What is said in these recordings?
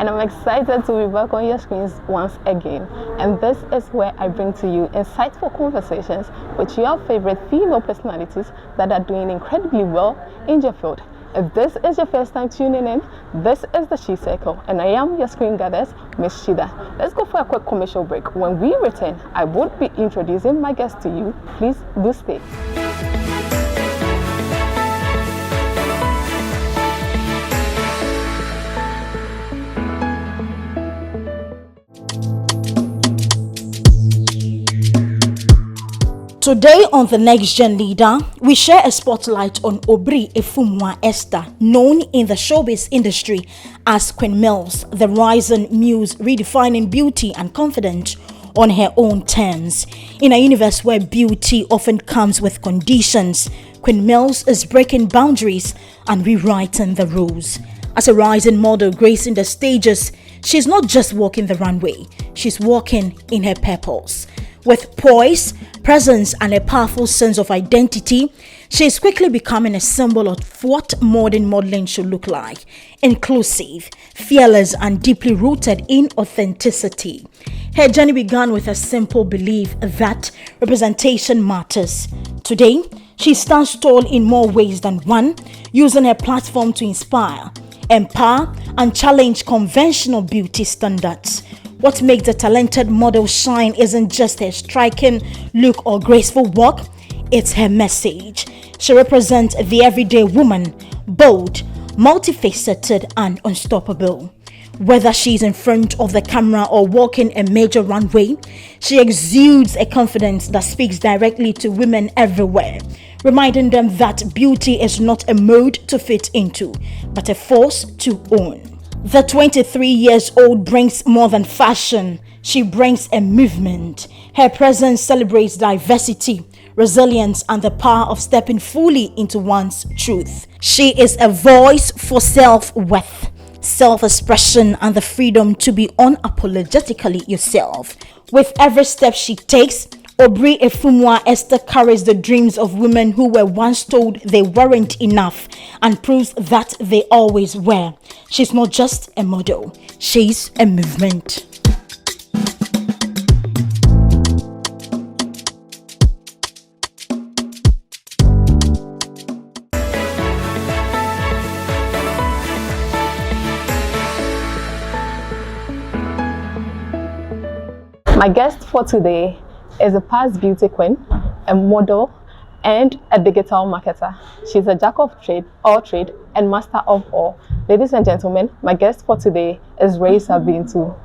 and I'm excited to be back on your screens once again. And this is where I bring to you insightful conversations with your favorite female personalities that are doing incredibly well in your field. If this is your first time tuning in, this is the She Circle, and I am your screen goddess, Miss Shida. Let's go for a quick commercial break. When we return, I won't be introducing my guest to you. Please do stay. Today on The Next Gen Leader, we share a spotlight on Obri Efumwa Esther, known in the showbiz industry as Queen Mills, the rising muse redefining beauty and confidence on her own terms. In a universe where beauty often comes with conditions, Queen Mills is breaking boundaries and rewriting the rules. As a rising model gracing the stages, she's not just walking the runway, she's walking in her purpose. With poise, presence, and a powerful sense of identity, she is quickly becoming a symbol of what modern modeling should look like: inclusive, fearless, and deeply rooted in authenticity. Her journey began with a simple belief that representation matters. Today, she stands tall in more ways than one, using her platform to inspire, empower, and challenge conventional beauty standards. What makes the talented model shine isn't just her striking look or graceful walk, it's her message. She represents the everyday woman, bold, multifaceted, and unstoppable. Whether she's in front of the camera or walking a major runway, she exudes a confidence that speaks directly to women everywhere, reminding them that beauty is not a mode to fit into, but a force to own. The 23-year-old brings more than fashion. She brings a movement. Her presence celebrates diversity, resilience, and the power of stepping fully into one's truth. She is a voice for self-worth, self-expression, and the freedom to be unapologetically yourself. With every step she takes, Obri Efumwa Esther carries the dreams of women who were once told they weren't enough and proves that they always were. She's not just a model, she's a movement. My guest for today is a past beauty queen, a model, and a digital marketer. She's a jack of all trade, and master of all. Ladies and gentlemen, my guest for today is Khaissah Hinton.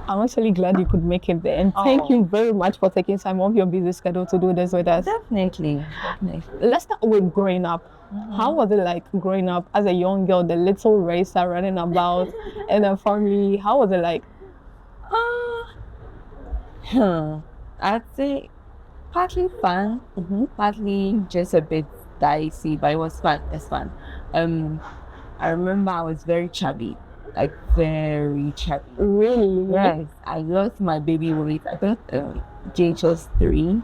I'm actually glad you could make it there, and thank you very much for taking time off your busy schedule to do this with us. Definitely. Let's start with growing up. How was it like growing up as a young girl, the little Khaissah running about in a family? How was it like? I'd say partly fun, partly just a bit dicey, but it was fun. It's fun. I remember I was very chubby, like very chubby. Really? Yes, I lost my baby weight. I thought JHS 3.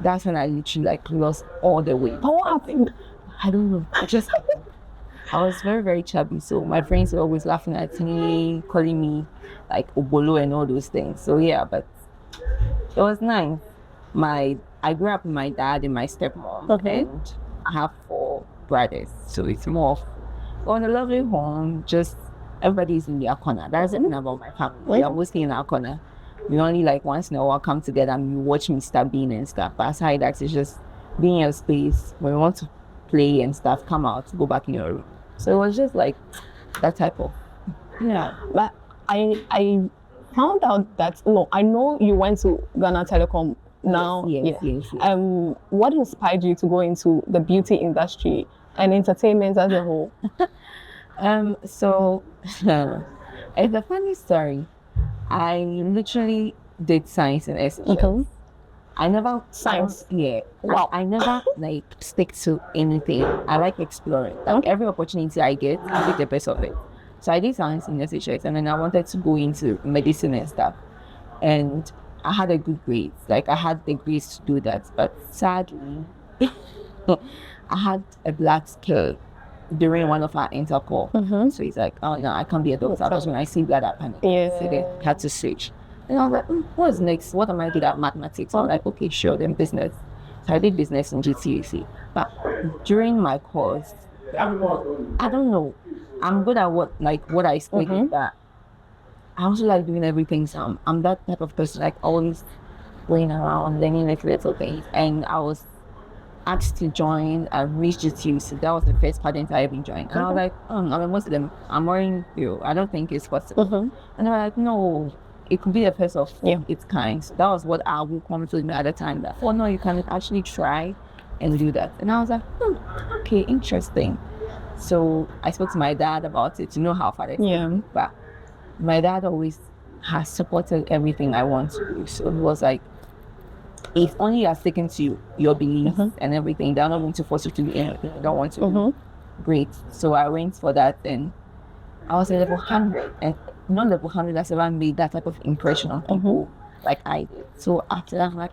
That's when I literally lost all the weight. What happened? I don't know. It just happened. I was very, very chubby, so my friends were always laughing at me, calling me Obolo and all those things. So yeah, but it was nice. I grew up with my dad and my stepmom, and I have 4 brothers, so it's more of on a lovely home. Just everybody's in their corner. That's the thing about my family. We are mostly in our corner. We only once in a while come together and you watch me start being and stuff. But aside that, it's just being in a space when we want to play and stuff. Come out, go back in your room. So it was just that type of But I found out that I know you went to Ghana Telecom now. Yes. What inspired you to go into the beauty industry and entertainment as a whole? So it's a funny story. I literally did science and STS. I never Science. Wow. I never stick to anything. I like exploring. Every opportunity I get, I take the best of it. So I did science in SHS, and then I wanted to go into medicine and stuff. And I had a good grade. I had the grades to do that. But sadly, I had a black scale during one of our intercall. So he's like, oh no, I can't be a doctor because when I see blood, I panic. Yeah. So they had to switch. And I was like, what's next? What am I good at? Mathematics. So I'm like, okay, sure, then business. So I did business in GTAC. But during my course, I don't know. I'm good at what I studied, but I also like doing everything. So I'm that type of person, like always playing around, learning little things. And I was asked to join a Reach GTU. So that was the first pageant I ever joined. And I was like, I'm a Muslim. I'm wearing you. I don't think it's possible. And they were like, no, it could be the first of its kind. So that was what I would come to me at the time. That, oh no, you can actually try and do that. And I was like, okay, interesting. So I spoke to my dad about it to know how far I came. But my dad always has supported everything I want to do. So it was like, if only you are sticking to your beliefs and everything, they're not going to force you to do anything you don't want to do. Great. So I went for that, and I was at level 100, and not level 100 that's ever made that type of impression on people like I did. So after that, I'm like,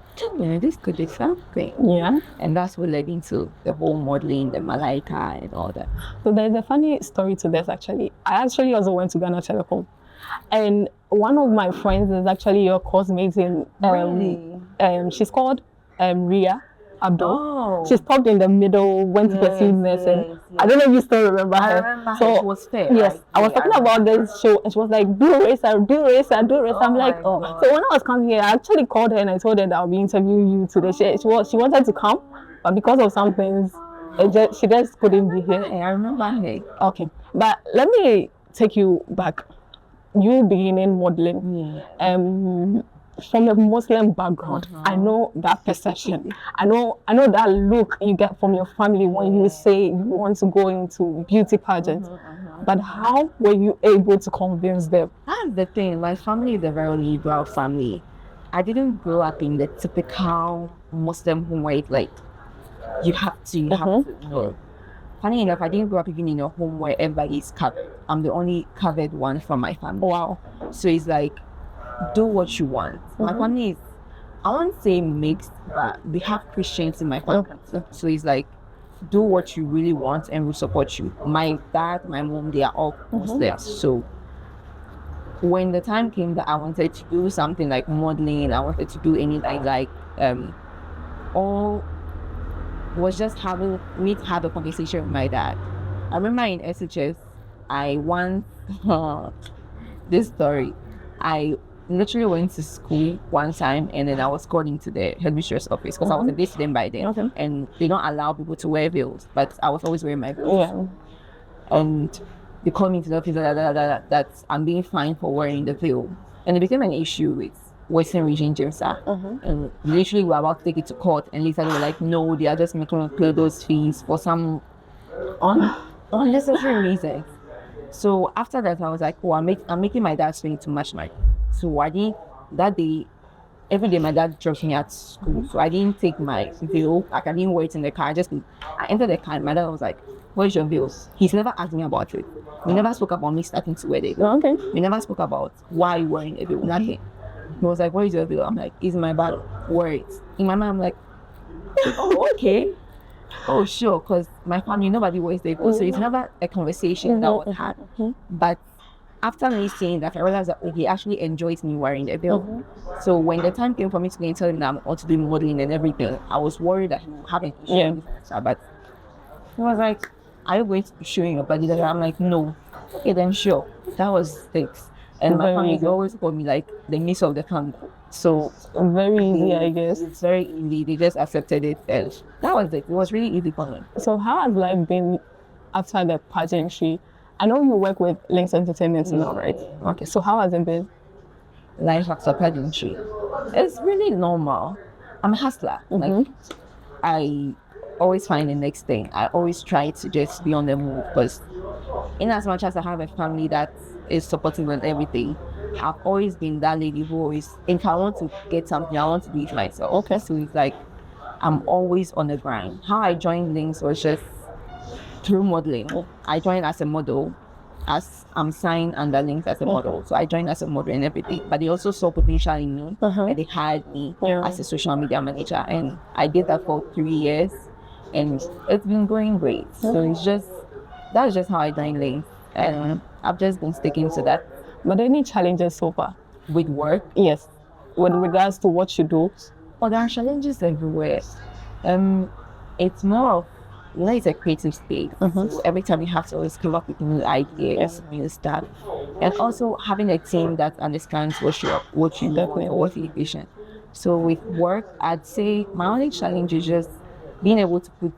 this could be something. Yeah. And that's what led into the whole modeling, the Malaika and all that. So there's a funny story to this actually. I actually also went to Ghana Telecom. And one of my friends is actually your course mate in she's called Ria Abdul. Oh. She's popped in the middle, went to pursue nursing. I don't know if you still remember her. I remember her. She was fair. Yes, I was talking about this show, and she was like, do racer. I'm like, oh. So when I was coming here, I actually called her and I told her that I'll be interviewing you today. She wanted to come, but because of some things, she just couldn't be here. I remember her. Okay, but let me take you back. You beginning modeling, from a Muslim background. I know that perception. I know that look you get from your family when you say you want to go into beauty pageants. But how were you able to convince them? That's the thing. My family is a very liberal family. I didn't grow up in the typical Muslim home where it's like you have to. No. Funny enough, I didn't grow up even in a home where everybody is covered. I'm the only covered one from my family. Wow. So it's like, do what you want. My family is, I won't say mixed, but we have Christians in my family. So it's like, do what you really want and we'll support you. My dad, my mom, they are all Muslims. So when the time came that I wanted to do something like modeling, I wanted to do anything like, all was just having me to have a conversation with my dad. I remember in SHS, I once, this story, I literally went to school one time and then I was called into the headmistress office because I was a day student by then and they don't allow people to wear veils, but I was always wearing my veils. And they called me to the office that I'm being fined for wearing the veil. And it became an issue with Western Region JIMSA. And literally we were about to take it to court and later they were like, no, they are just making us pay those fees for some unnecessary reasons. So after that I was like, oh, I'm making my dad spend too much money. So I didn't, that day, every day my dad dropped me at school. So I didn't take my veil, like I didn't wear it in the car. I entered the car and my dad was like, where's your veils? He's never asked me about it. We never spoke about me starting to wear the veil. We never spoke about why you wearing a veil, nothing. He was like, where is your veil? I'm like, it's in my bag, wear it. In my mind, I'm like, oh, okay. Oh, sure, because my family, nobody wears the veil. So it's never a conversation that was had. But after me saying that, I realized that he actually enjoys me wearing the veil. So when the time came for me to go and tell him that I'm out to do modeling and everything, I was worried that he would have an issue. But he was like, are you going to be showing your body? I'm like, no. Okay, then sure. That was things. And my family always called me like the niece of the family. So very easy, I guess. It's very easy. They just accepted it, and that was it. It was really easy for me. So how has life been after the pageantry? I know you work with Links Entertainment now, right? Okay. So how has it been? Life after pageantry. It's really normal. I'm a hustler. Like I always find the next thing. I always try to just be on the move because in as much as I have a family that is supportive and everything, I've always been that lady who always, if I want to get something, I want to do it myself. So it's like, I'm always on the grind. How I joined Links was just through modeling. I joined as a model, as I'm signed under Links as a model. So I joined as a model and everything. But they also saw potential in me and they hired me as a social media manager. And I did that for 3 years and it's been going great. So it's just that's just how I dine lane. And I've just been sticking to that. But any challenges so far? With work, Yes. With regards to what you do? well, there are challenges everywhere. It's more of, it's a creative space. So every time you have to always come up with new ideas, new stuff. And also having a team that understands what you Definitely. want, what your vision. So with work, I'd say my only challenge is just being able to put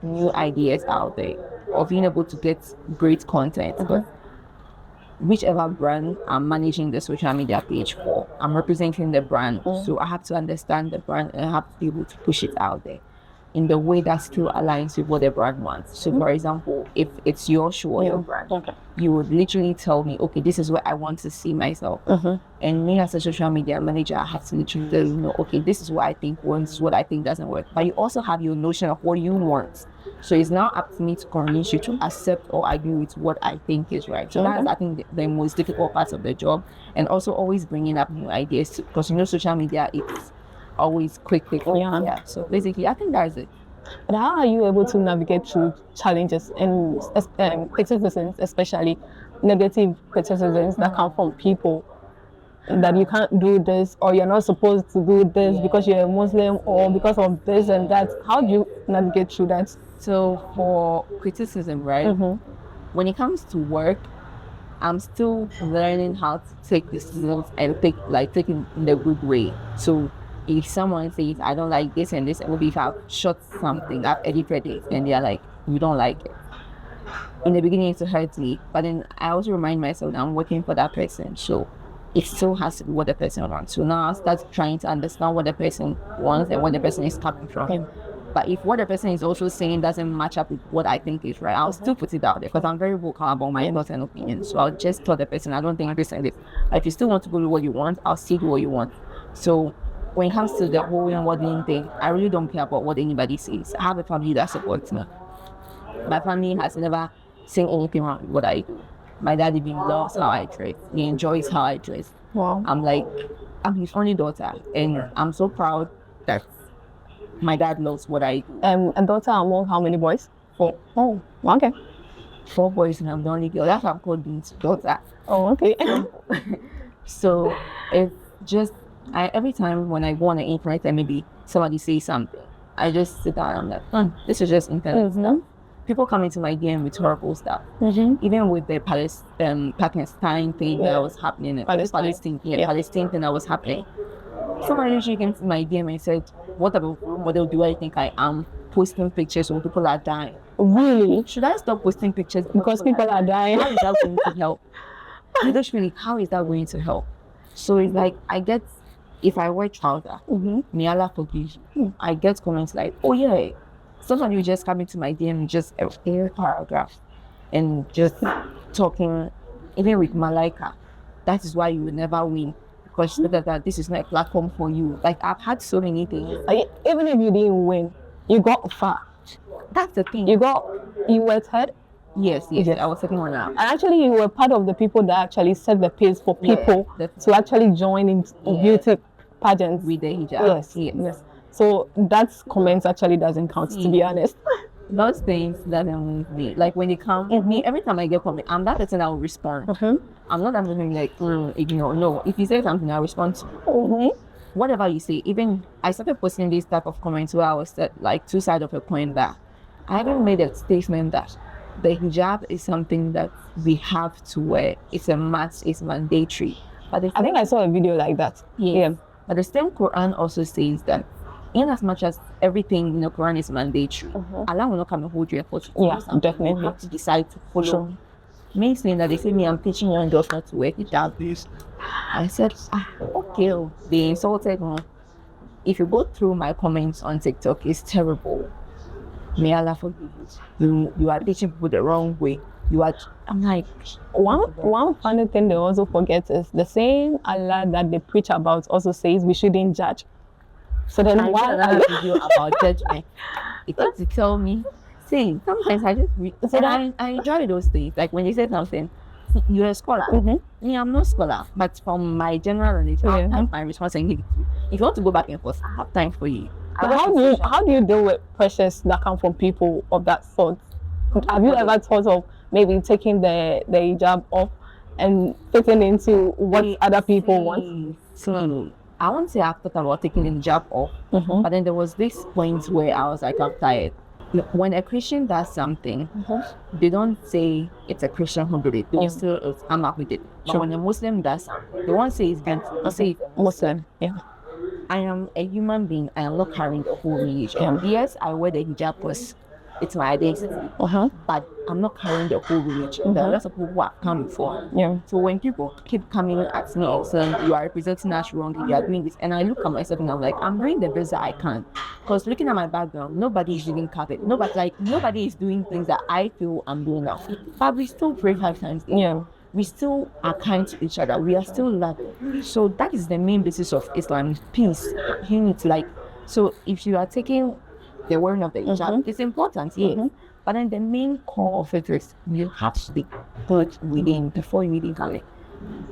new ideas out there, or being able to get great content. But whichever brand I'm managing the social media page for, I'm representing the brand. So I have to understand the brand and I have to be able to push it out there in the way that still aligns with what the brand wants. So for example, if it's your show or your brand, you would literally tell me, okay, this is where I want to see myself. And me as a social media manager, I have to literally tell you, okay, this is what I think works, what I think doesn't work. But you also have your notion of what you want. So it's now up to me to convince you to accept or agree with what I think is right. So that's, I think, the most difficult part of the job. And also always bringing up new ideas, because social media, it's always quick. Yeah. So basically, I think that's it. But how are you able to navigate through challenges and criticisms, especially negative criticisms that come from people that you can't do this, or you're not supposed to do this because you're a Muslim, or because of this and that? How do you navigate through that? So for criticism, right? When it comes to work, I'm still learning how to take decisions and take it in the good way. So if someone says, I don't like this and this, or maybe if I've shot something, I've edited it, and they're like, you don't like it. In the beginning, it hurts me, but then I also remind myself that I'm working for that person. So it still has to be what the person wants. So now I start trying to understand what the person wants and what the person is coming from. But if what the person is also saying doesn't match up with what I think is right, I'll still put it out there, because I'm very vocal about my thoughts and opinions. So I'll just tell the person, I don't think this and this. If you still want to go with what you want, I'll stick with what you want. So when it comes to the whole modeling thing, I really don't care about what anybody says. I have a family that supports me. My family has never seen anything wrong with what I do. My dad even loves how I dress. He enjoys how I dress. Wow. I'm his only daughter, and I'm so proud that my dad loves what I do. A daughter among how many boys? 4. Oh, okay. 4 boys, and I'm the only girl. That's why I'm called Bean's daughter. Oh, okay. So it's just, every time when I go on the internet and maybe somebody says something, I just sit down and I'm like, this is just internet stuff. People come into my DM with horrible stuff. Even with the Pakistan thing that was happening, Palestine thing that was happening. Somebody usually came to my DM and said, what about model do I think I am, posting pictures when people are dying? Really? Should I stop posting pictures Because people are dying? How is that going to help? Literally, how is that going to help? So it's like, I get, if I wear trouser, may Allah forgive you, I get comments like, oh yeah, sometimes you just come into my DM, just a paragraph, and just talking, even with Malaika, that is why you will never win, because she said that this is not a platform for you. Like, I've had so many things. Even if you didn't win, you got far. That's the thing. You were third? Yes, I was second one out. And actually, you were part of the people that actually set the pace for people to actually join in beauty pageants. With the hijab. Yes. So that comment actually doesn't count, to be honest. Those things doesn't move me. Like when they come, me, every time I get comment, I'm that person that will respond. I'm not that person like, ignore. No, if you say something, I'll respond to whatever you say. Even I started posting this type of comments where I was like 2 sides of a coin, that I haven't made a statement that the hijab is something that we have to wear. It's a must, it's mandatory. But I think I saw a video like that. Yeah. But the same Quran also says that in as much as everything in the Quran is mandatory, Allah will not come and hold you for to do something. Definitely. You have to decide to follow. Me saying that they say me, I'm teaching your daughter not to wear hijab. I said, okay. They insulted me. If you go through my comments on TikTok, it's terrible. May Allah forgive you. You are teaching people the wrong way. I'm like, one funny thing they also forget is the same Allah that they preach about also says we shouldn't judge. So then why another video about judgment? It has to tell me. See, sometimes I just read. So I enjoy those things. Like when you say something, you're a scholar. Me, I'm not a scholar, but from my general knowledge, I have my responsibility. If you want to go back and forth, I have time for you. But how do you deal with pressures that come from people of that sort? Have you ever thought of maybe taking the hijab off and fitting into what other people want? So I won't say I've thought about taking the hijab off, but then there was this point where I was like, I'm tired. Look, when a Christian does something, they don't say it's a Christian who did it. They still I'm up with it. But when a Muslim does something, they won't say it's against. They'll say Muslim. Yeah. I am a human being. I am not carrying the whole religion. Yes, I wear the hijab because it's my identity. But I'm not carrying the whole religion. There are lots of people who have come before. Yeah. So when people keep coming at me and saying you are representing us wrongly, you are doing this, and I look at myself and I'm like, I'm doing the best that I can. Because looking at my background, nobody is living carpet. Nobody is doing things that I feel I'm doing now. But we still pray 5 times a day. Yeah. We still are kind to each other. We are still loving. So that is the main basis of Islam: peace, unity. Like, so if you are taking the wearing of the hijab, it's important, yes. But then the main core of it is you have to be good within before you really can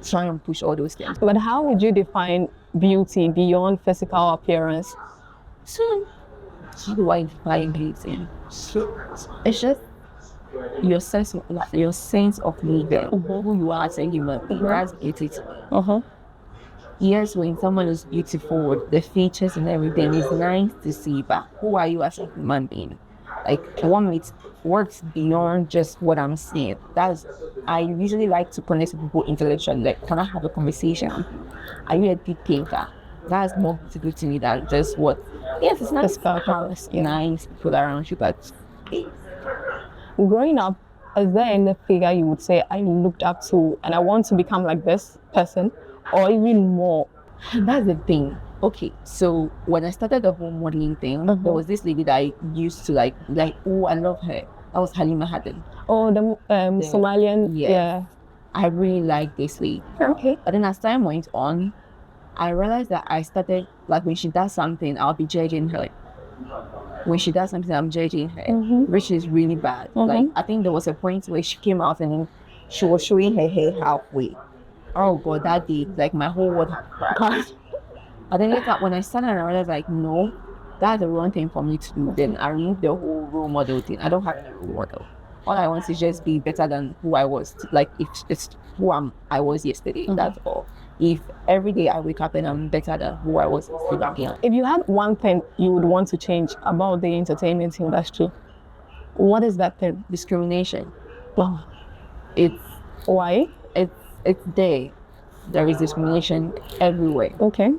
try and push all those things. But how would you define beauty beyond physical appearance? So how do I define beauty? It's just your sense of living, who you are as a human being. That's beauty. Yes, when someone is beautiful, the features and everything is nice to see, but who are you as a human being? Like, it works beyond just what I'm saying. I usually like to connect with people intellectually. Like, can I have a conversation? Are you a deep thinker? That's more beautiful to me than just what. Yes, it's nice. Nice people around you, but growing up, is there any figure you would say I looked up to and I want to become like this person, or even more? That's the thing. Okay, so when I started the whole modeling thing, there was this lady that I used to like, oh, I love her. That was Halima Hadden. Oh, the Somalian. Yes. Yeah. I really like this lady. Okay. But then as time went on, I realized that I started, like, when she does something, I'll be judging her. When she does something, I'm judging her, which is really bad. Like, I think there was a point where she came out and she was showing her hair halfway. Oh God, that day, like, my whole world had crashed. But then later, when I started, I realized, like, no, that's the wrong thing for me to do. Then I removed the whole role model thing. I don't have a role model. All I want is just be better than who I was. Like, if it's who I was yesterday, that's all. If every day I wake up and I'm better than who I was yesterday. If you had one thing you would want to change about the entertainment industry, what is that thing? Discrimination. Wow. It's why? It's there. There is discrimination everywhere. Okay.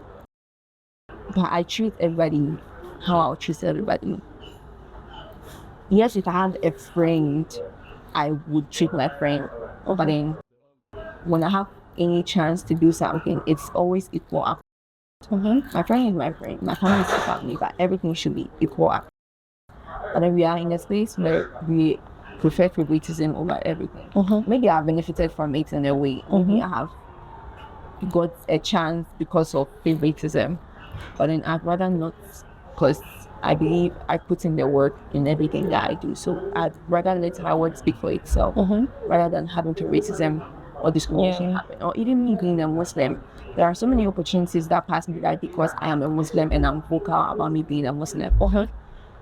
But I treat everybody how I would treat everybody. Yes, if I had a friend, I would treat my friend. But then when I have any chance to do something, it's always equal up. My friend is my friend. My family is my family, but everything should be equal up. But then we are in a space where we prefer favoritism over everything. Maybe I've benefited from it in a way. Maybe I have got a chance because of favoritism. But then I'd rather not, because I believe I put in the work in everything that I do. So I'd rather let my work speak for itself, rather than having favoritism or discrimination happen. Or even me being a Muslim, there are so many opportunities that pass me by because I am a Muslim and I'm vocal about me being a Muslim.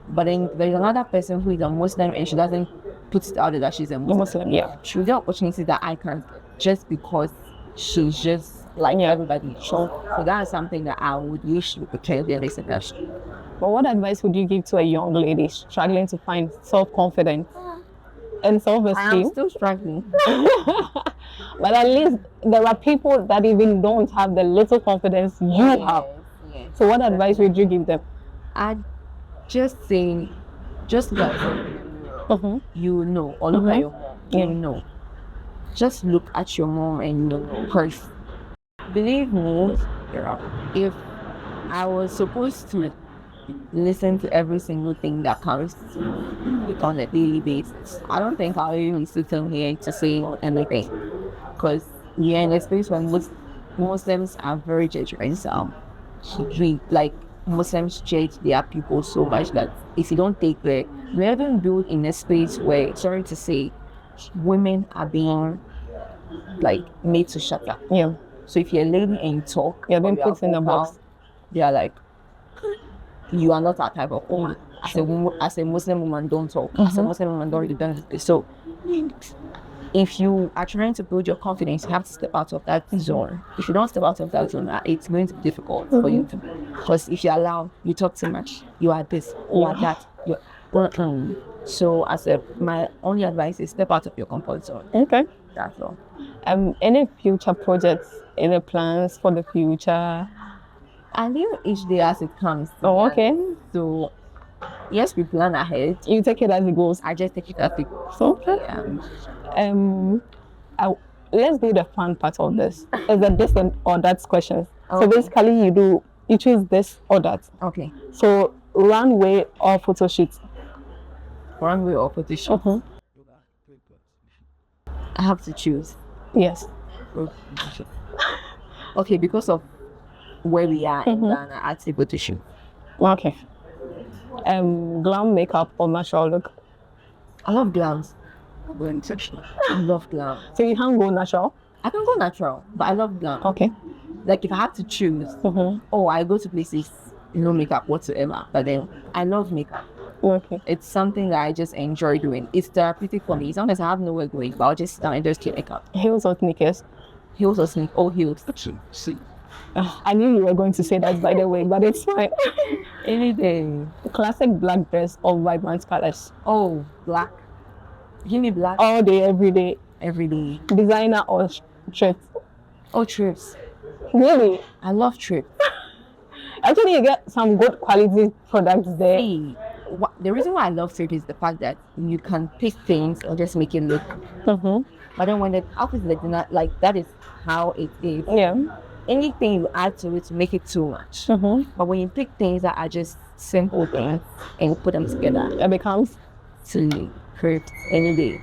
But then there's another person who is a Muslim and she doesn't put it out there that she's a Muslim. She'll get opportunities that I can't just because she's just like everybody. So that's something that I would use to portray the listeners. But what advice would you give to a young lady struggling to find self-confidence and self-esteem? I am still struggling. But at least there are people that even don't have the little confidence you have. Yes. So what advice would you give them? I'd just say, just look at you know, or look at your mom, you know. Just look at your mom and you know, because believe me, if I was supposed to listen to every single thing that comes on a daily basis, I don't think I'll even sit here to say anything. Because we're in a space where Muslims are very judgmental. Like, Muslims judge their people so much that if you don't take the, we're even built in a space where, sorry to say, women are being like made to shut up. Yeah. So if you're a lady and you talk, you're being put in a box. They are like, you are not that type of woman. As a Muslim woman, don't talk. As a Muslim woman, don't really do this. So if you are trying to build your confidence, you have to step out of that zone. If you don't step out of that zone, it's going to be difficult for you to, because if you allow, you talk too much, you are this, you are that, so my only advice is step out of your comfort zone. Okay. That's all. Any future projects, any plans for the future? I live each day as it comes. Oh, okay. So yes, we plan ahead. You take it as it goes. I just take it as it goes. Okay. Let's do the fun part of this. Is it this or that questions? Okay. So basically, you choose this or that. Okay. So runway or photo shoot? Runway or photo shoot? I have to choose. Yes. Okay, because of where we are in Ghana, I'd say photo shoot. Okay. Glam makeup or natural look? I love glams. I love glam. So you can't go natural? I can go natural, but I love glam. Okay. Like if I had to choose, I go to places, no makeup whatsoever, but then I love makeup. Okay. It's something that I just enjoy doing. It's therapeutic for me. Sometimes I have nowhere going, but I'll just sit down and just keep makeup. Heels or sneakers? Heels or sneakers? Oh, heels. I knew you were going to say that, by the way, but it's fine. Any day. Classic black dress or vibrant colors? Oh, black. Give me black. All day, every day. Every day. Designer or trips? Oh, trips. Really? I love trips. Actually, you get some good quality products there. Hey, the reason why I love thrift is the fact that you can pick things or just make it look. But then when the outfit is not like that, is how it is. Yeah. Anything you add to it to make it too much. But when you pick things that are just simple things and you put them together, it becomes silly, crypt, any day.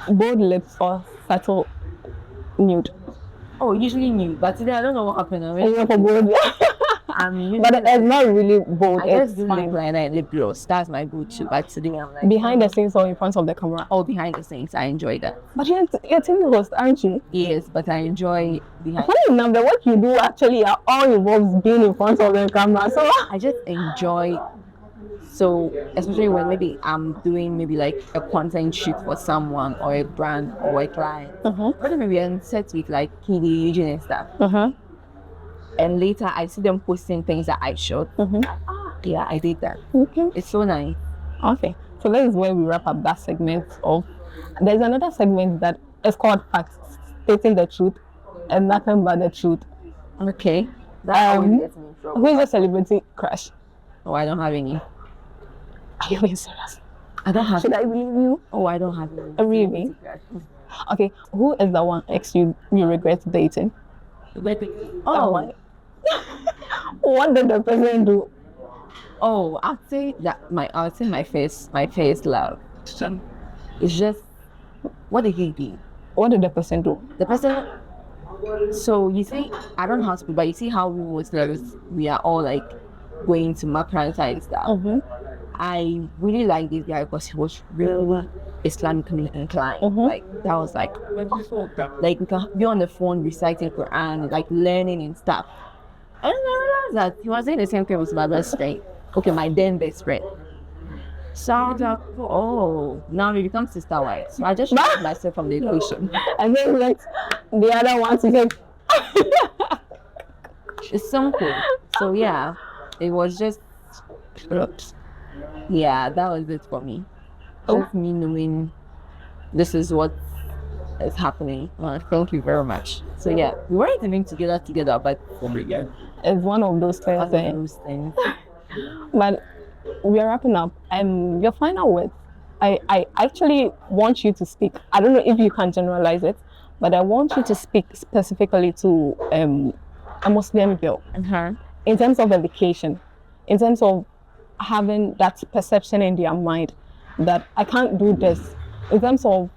Bold lips or subtle nude? Oh, usually nude, but today I don't know what happened. For bold. But it's not really bold. I just do lip liner and lip gloss. That's my go-to. But today I'm like behind the scenes or in front of the camera? Oh, behind the scenes. I enjoy that. But you're a TV host, aren't you? Yes, but I enjoy behind. Funny enough, the work you do actually all involves being in front of the camera. So I just enjoy. So especially when maybe I'm doing maybe like a content shoot for someone or a brand or a client. But maybe I'm set with like Kiddy, Eugene and stuff. And later I see them posting things that I shot. Yeah, I did that. Okay. It's so nice. Okay. So that is where we wrap up that segment of. There's another segment that is called Facts, stating the truth and nothing but the truth. Okay. That always gets me in trouble. Who is a celebrity crush? Oh, I don't have any. Are you being serious? I don't have. Should I believe you? Oh, I don't have any. Really? Okay. Who is the one ex you regret dating? Oh. What did the person do? Oh, I'd say my first love. It's just, what did he do? What did the person do? The person. So you see, I don't have to, but you see how we Muslims, we are all like going to Makranta and stuff. I really like this guy because he was really Islamically inclined. Like that was like we can be on the phone reciting Quran, like learning and stuff. And I realized that he was saying the same thing with my best friend. Okay, my then best friend. So I was like, oh, now we become sister wives. So I just removed myself from the equation. And then like the other one to say it's simple. So yeah, it was just yeah, that was it for me. Just me knowing this is what is happening. Thank you very much. So yeah, we weren't even together, but it's one of those things. But we are wrapping up. Your final words. I actually want you to speak. I don't know if you can generalize it, but I want you to speak specifically to a Muslim girl in terms of education, in terms of having that perception in their mind that I can't do this, in terms of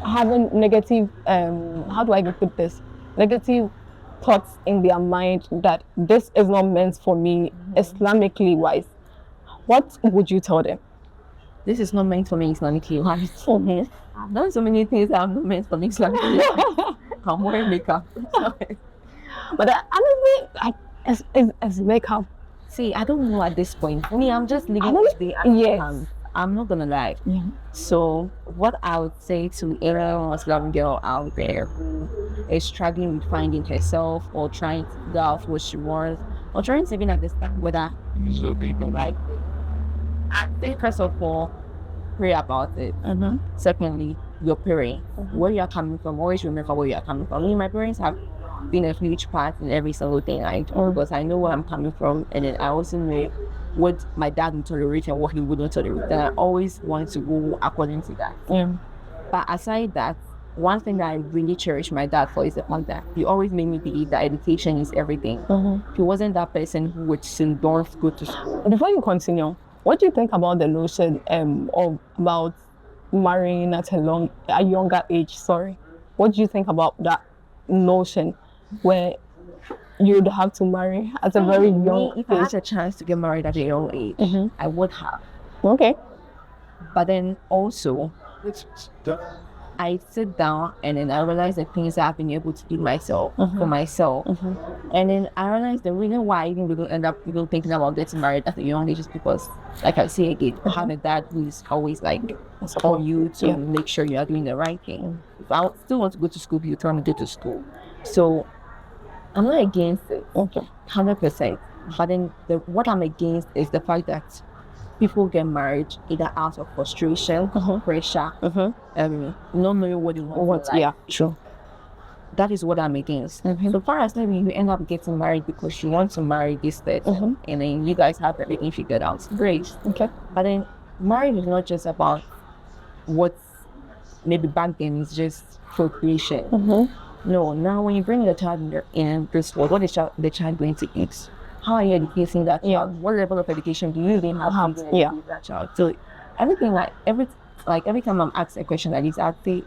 having negative, how do I put this, negative thoughts in their mind that this is not meant for me, Islamically wise. What would you tell them? This is not meant for me Islamically wise. I've done so many things that are not meant for me Islamically. I'm wearing makeup. But honestly, as makeup, See, I don't know at this point. For me, I'm just living don't- each day as it yes. comes. I'm not gonna lie. Yeah. So what I would say to everyone loving girl out there who is struggling with finding herself or trying to figure out what she wants or trying to even understand whether she's like, I think first of all, pray about it. Secondly, your parents, where you're coming from, always remember where you're coming from. My parents have been a huge part in every single thing I do because I know where I'm coming from, and then I also know what my dad would tolerate and what he wouldn't tolerate. And I always want to go according to that. But aside that, one thing that I really cherish my dad for is the fact that he always made me believe that education is everything. He wasn't that person who would say, don't go to school. Before you continue, what do you think about the notion about marrying at a younger age? Sorry, what do you think about that notion where you'd have to marry at a very young If I age? had a chance to get married at a young age, I would have. Okay. But then also, I sit down and then I realize the things that I've been able to do myself for myself. And then I realize the reason why I even people end up thinking about getting married at a young age is because, like I say again, have a dad who is always like on you to make sure you are doing the right thing. If I still want to go to school, you tell me to go to school. So I'm not against it, 100%. But then what I'm against is the fact that people get married either out of frustration, pressure, not knowing what they want. True. That is what I'm against. So far as maybe you end up getting married because you want to marry this person, and then you guys have everything figured out. Great. Okay. But then marriage is not just about what maybe back then is just procreation. No, now when you bring the child in this world, what is the child going to eat? How are you educating that child? What level of education do you really have to educate that child? So everything every time I'm asked a question like this, I'd say,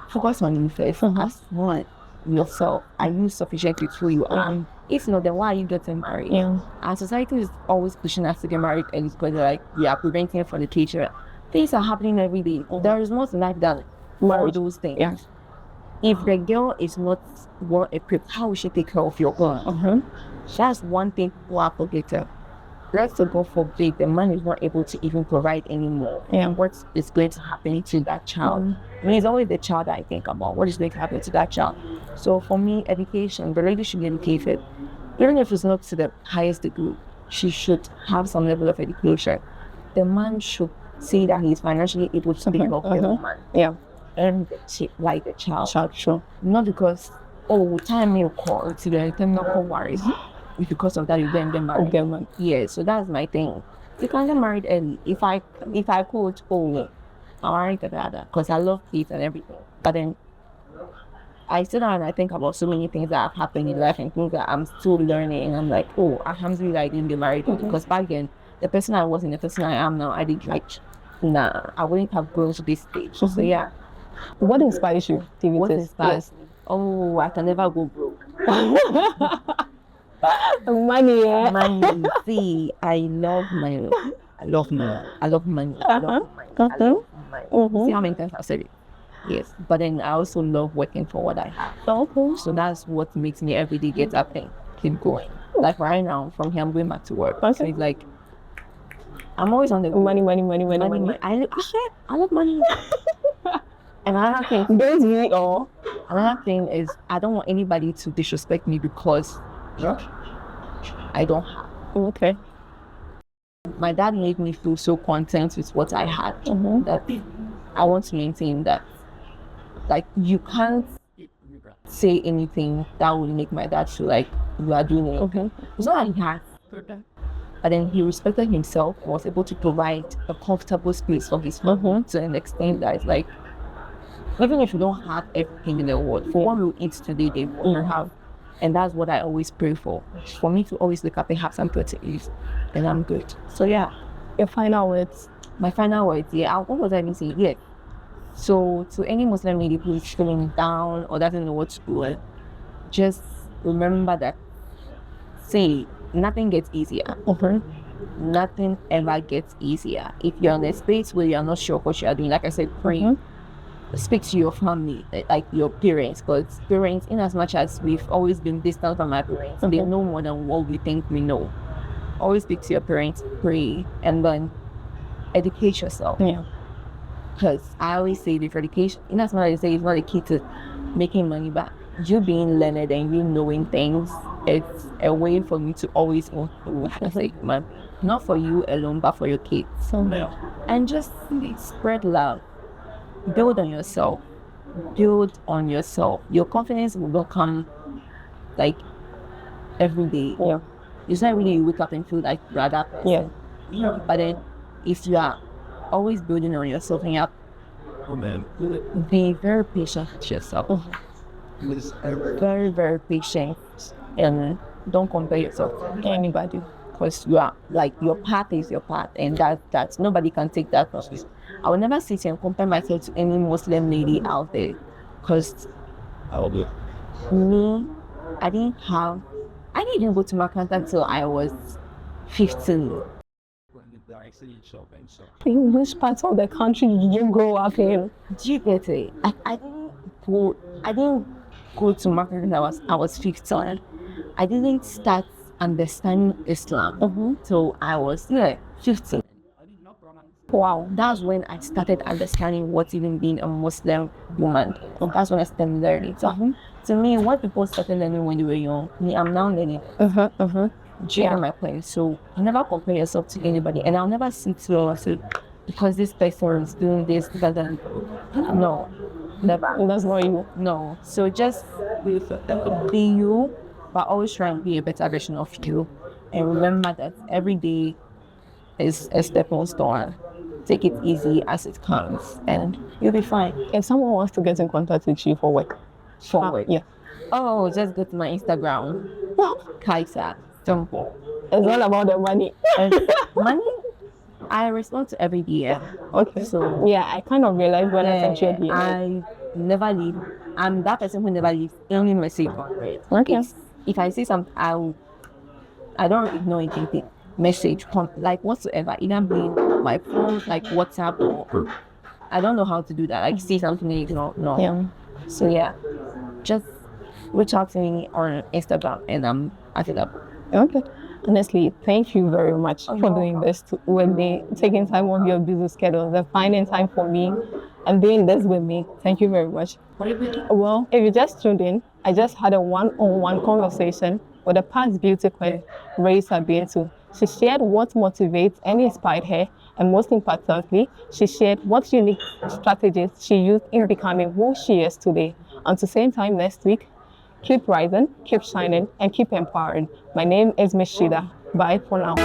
focus on you first. Ask one yourself. Are you sufficient with who you are? If not, then why are you getting married? And society is always pushing us to get married early because they're like, we are preventing for the future. Things are happening every day. There is more to life than all those things. If the girl is not well equipped, how will she take care of your girl? That's one thing people are forgetting. Let's go forbid the man is not able to even provide anymore. What is going to happen to that child? I mean, it's always the child that I think about. What is going to happen to that child? So for me, education, the lady should be educated. Even if it's not to the highest degree, she should have some level of education. The man should say that he's financially able to take care of the woman. And like the child. Sure. Not because, time will call to the no worries. It's because of that you then get married. Yeah, so that's my thing. You can get married early. If I could, I'm married to the other because I love kids and everything. But then I sit down and I think about so many things that have happened in life and things that I'm still learning. And I'm like, alhamdulillah, I didn't get married because back then the person I was and the person I am now, I didn't I wouldn't have grown to this stage. So yeah. What inspires you? What inspires me? I can never go broke. Money, Money. See, I love money. I love money. I love money. See how many times I've said it? Yes. But then I also love working for what I have. So that's what makes me every day get up and keep going. Like right now, from here I'm going back to work. So it's like I'm always on the money. I love money. And another thing, another thing is I don't want anybody to disrespect me because I don't have. Okay. My dad made me feel so content with what I had that I want to maintain that. Like you can't say anything that would make my dad feel like you are doing it. It's not like he has. But then he respected himself, was able to provide a comfortable space for his family to an extent that it's like, even if you don't have everything in the world, for what we eat today, they will have. And that's what I always pray for. For me to always look up and have something to eat, then I'm good. So yeah. Your final words? My final words, what was I even saying? Yeah. So to any Muslim lady who is feeling down or doesn't know what to do, just remember that, nothing gets easier. Nothing ever gets easier. If you're in a space where you're not sure what you are doing, like I said, pray. Speak to your family, like your parents, because parents, in as much as we've always been distant from our parents, they know more than what we think we know. always speak to your parents, pray, and then educate yourself. Yeah. Because I always say that for education, in as much as I say it's not a key to making money, but you being learned and you knowing things, it's a way for me to always want to like, man, not for you alone, but for your kids. And just spread love. Build on yourself. Build on yourself. Your confidence will not come like every day. Yeah. It's not really you wake up and feel like rather. Yeah. But then if you are always building on yourself and you are be very patient with yourself. Very, very patient, and don't compare yourself to anybody, because you are like, your path is your path, and that's nobody can take that from you. I will never sit here and compare myself to any Muslim lady out there, because me, I didn't even go to Makanta until I was 15. In which parts of the country did you grow up in? Do you get it? I didn't go to Makanta until I was 15. I didn't start understanding Islam till I was 15. Wow. That's when I started understanding what even being a Muslim woman. That's when I started learning. So to me, what people started learning when they were young, me, I'm now learning. During my point. So you never compare yourself to anybody, and I'll never sit to because this person is doing this, because then no, never. That's not you. No. So just be you, but always try and be a better version of you, and remember that every day is a stepping stone. Take it easy as it comes, and you'll be fine. If someone wants to get in contact with you for work, yeah. Oh, just go to my Instagram, Khaissah. Simple. It's all about the money. Money, I respond to every DM. Okay. So yeah, I kind of realized when I sent you a DM. I never leave. I'm that person who never leaves any message on it. Okay. If I see something, I don't ignore anything. Message, like whatsoever. Either being my phone, like WhatsApp, or I don't know how to do that. Like see something and ignore. No. Yeah. So yeah, just reach out to me on Instagram, and I'm available. Okay. Honestly, thank you very much for doing this with me, taking time off your busy schedule, and finding time for me, and doing this with me. Thank you very much. Well, if you just tuned in, I just had a one-on-one conversation with a past beauty queen, Khaissah Hinton. She shared what motivates and inspired her, and most importantly, she shared what unique strategies she used in becoming who she is today. Until same time next week, keep rising, keep shining, and keep empowering. My name is Miss Shida. Bye for now.